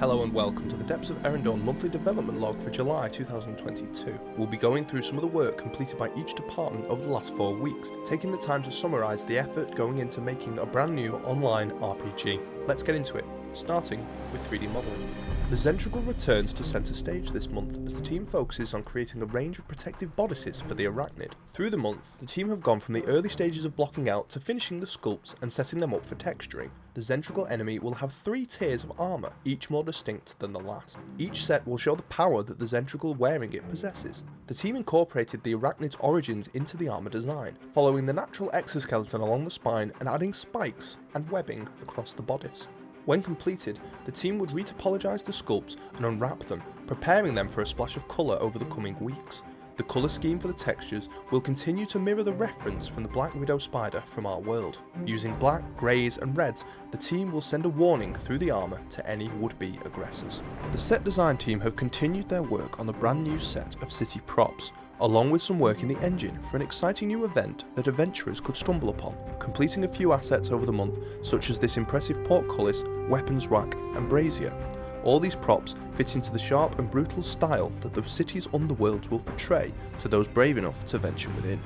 Hello and welcome to the Depths of Erendorn monthly development log for July 2022. We'll be going through some of the work completed by each department over the last 4 weeks, taking the time to summarise the effort going into making a brand new online RPG. Let's get into it, starting with 3D modelling. The Zentrigal returns to centre stage this month as the team focuses on creating a range of protective bodices for the arachnid. Through the month, the team have gone from the early stages of blocking out to finishing the sculpts and setting them up for texturing. The Zentrigal enemy will have 3 tiers of armour, each more distinct than the last. Each set will show the power that the Zentrigal wearing it possesses. The team incorporated the arachnid's origins into the armour design, following the natural exoskeleton along the spine and adding spikes and webbing across the bodice. When completed, the team would retopologise the sculpts and unwrap them, preparing them for a splash of colour over the coming weeks. The colour scheme for the textures will continue to mirror the reference from the Black Widow spider from our world. Using black, greys and reds, the team will send a warning through the armour to any would-be aggressors. The set design team have continued their work on the brand new set of city props, along with some work in the engine for an exciting new event that adventurers could stumble upon, completing a few assets over the month such as this impressive portcullis, weapons rack and brazier. All these props fit into the sharp and brutal style that the city's underworlds will portray to those brave enough to venture within.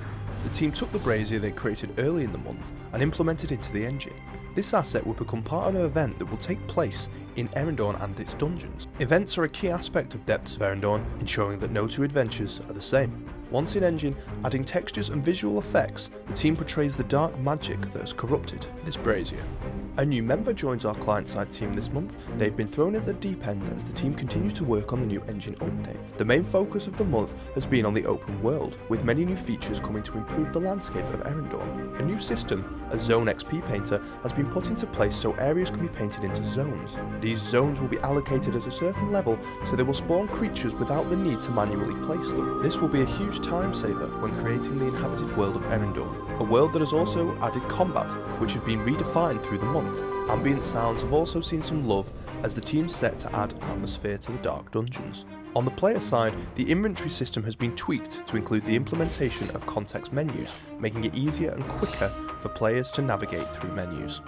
The team took the brazier they created early in the month and implemented it into the engine. This asset will become part of an event that will take place in Erendorn and its dungeons. Events are a key aspect of Depths of Erendorn, ensuring that no two adventures are the same. Once in engine, adding textures and visual effects, the team portrays the dark magic that has corrupted this brazier. A new member joins our client-side team this month. They've been thrown at the deep end as the team continue to work on the new engine update. The main focus of the month has been on the open world, with many new features coming to improve the landscape of Erendorn. A new system, a Zone XP painter, has been put into place so areas can be painted into zones. These zones will be allocated at a certain level so they will spawn creatures without the need to manually place them. This will be a huge time saver when creating the inhabited world of Erendorn, a world that has also added combat, which have been redefined through the month. Ambient sounds have also seen some love as the team's set to add atmosphere to the dark dungeons. On the player side, the inventory system has been tweaked to include the implementation of context menus, making it easier and quicker for players to navigate through menus.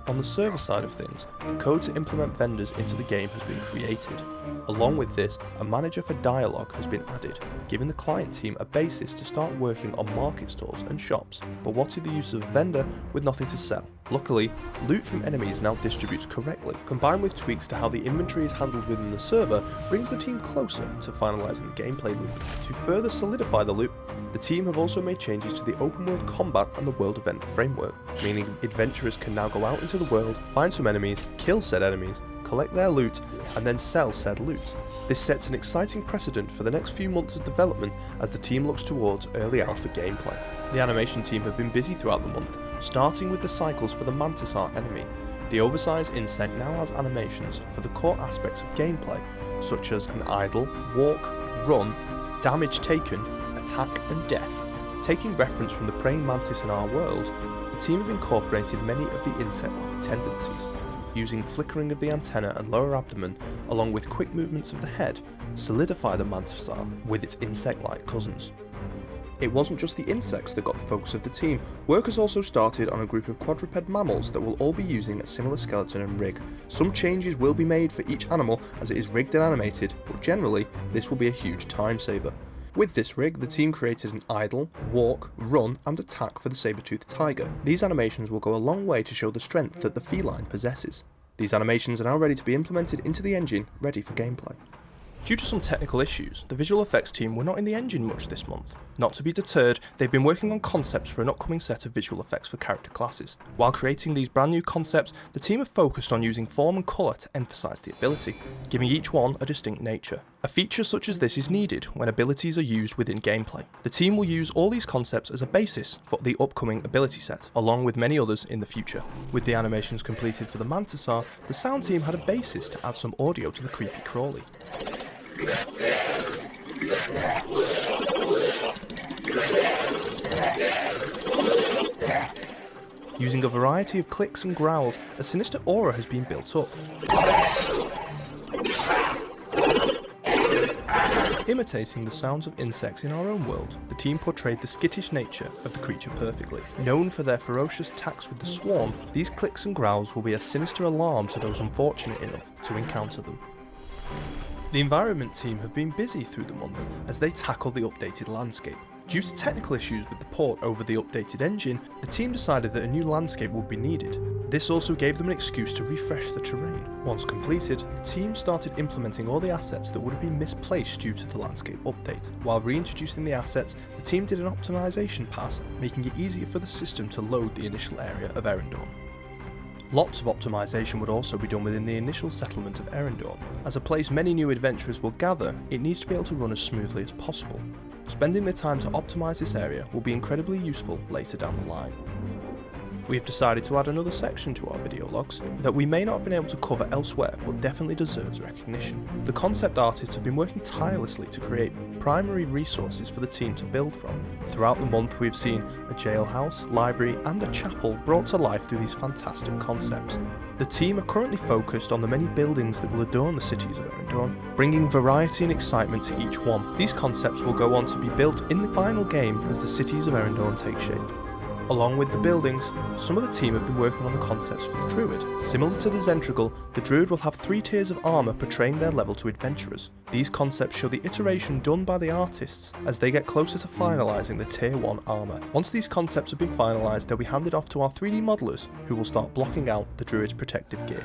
On the server side of things, the code to implement vendors into the game has been created. Along with this, a manager for dialogue has been added, giving the client team a basis to start working on market stalls and shops. But what is the use of a vendor with nothing to sell? Luckily, loot from enemies now distributes correctly, combined with tweaks to how the inventory is handled within the server, brings the team closer to finalising the gameplay loop. To further solidify the loop, the team have also made changes to the open world combat and the world event framework, meaning adventurers can now go out into the world, find some enemies, kill said enemies, collect their loot, and then sell said loot. This sets an exciting precedent for the next few months of development as the team looks towards early alpha gameplay. The animation team have been busy throughout the month, starting with the cycles for the Mantisaur enemy. The oversized insect now has animations for the core aspects of gameplay, such as an idle, walk, run, damage taken, attack and death. Taking reference from the praying mantis in our world, the team have incorporated many of the insect-like tendencies, using flickering of the antenna and lower abdomen along with quick movements of the head, solidify the Mantisaur with its insect-like cousins. It wasn't just the insects that got the focus of the team. Work has also started on a group of quadruped mammals that will all be using a similar skeleton and rig. Some changes will be made for each animal as it is rigged and animated, but generally this will be a huge time saver. With this rig, the team created an idle, walk, run and attack for the saber-toothed tiger. These animations will go a long way to show the strength that the feline possesses. These animations are now ready to be implemented into the engine, ready for gameplay. Due to some technical issues, the visual effects team were not in the engine much this month. Not to be deterred, they've been working on concepts for an upcoming set of visual effects for character classes. While creating these brand new concepts, the team have focused on using form and colour to emphasise the ability, giving each one a distinct nature. A feature such as this is needed when abilities are used within gameplay. The team will use all these concepts as a basis for the upcoming ability set, along with many others in the future. With the animations completed for the Mantisaur, the sound team had a basis to add some audio to the creepy crawly. Using a variety of clicks and growls, a sinister aura has been built up. Imitating the sounds of insects in our own world, the team portrayed the skittish nature of the creature perfectly. Known for their ferocious attacks with the swarm, these clicks and growls will be a sinister alarm to those unfortunate enough to encounter them. The environment team have been busy through the month as they tackle the updated landscape. Due to technical issues with the port over the updated engine, the team decided that a new landscape would be needed. This also gave them an excuse to refresh the terrain. Once completed, the team started implementing all the assets that would have been misplaced due to the landscape update. While reintroducing the assets, the team did an optimization pass, making it easier for the system to load the initial area of Erendorn. Lots of optimization would also be done within the initial settlement of Erendorn. As a place many new adventurers will gather, it needs to be able to run as smoothly as possible. Spending the time to optimize this area will be incredibly useful later down the line. We have decided to add another section to our video logs that we may not have been able to cover elsewhere but definitely deserves recognition. The concept artists have been working tirelessly to create primary resources for the team to build from. Throughout the month we've seen a jailhouse, library and a chapel brought to life through these fantastic concepts. The team are currently focused on the many buildings that will adorn the cities of Erendorn, bringing variety and excitement to each one. These concepts will go on to be built in the final game as the cities of Erendorn take shape. Along with the buildings, some of the team have been working on the concepts for the Druid. Similar to the Zentragal, the Druid will have 3 tiers of armour portraying their level to adventurers. These concepts show the iteration done by the artists as they get closer to finalising the Tier 1 armour. Once these concepts have been finalised, they'll be handed off to our 3D modellers, who will start blocking out the Druid's protective gear.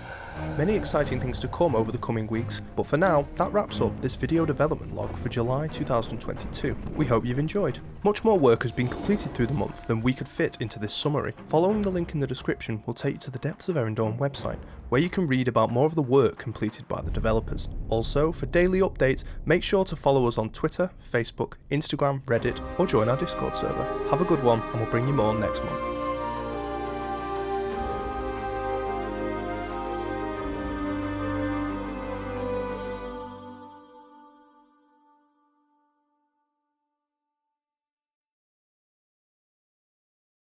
Many exciting things to come over the coming weeks, but for now, that wraps up this video development log for July 2022. We hope you've enjoyed. Much more work has been completed through the month than we could fit into this summary. Following the link in the description will take you to the Depths of Erendorn website, where you can read about more of the work completed by the developers. Also, for daily updates, make sure to follow us on Twitter, Facebook, Instagram, Reddit, or join our Discord server. Have a good one, and we'll bring you more next month.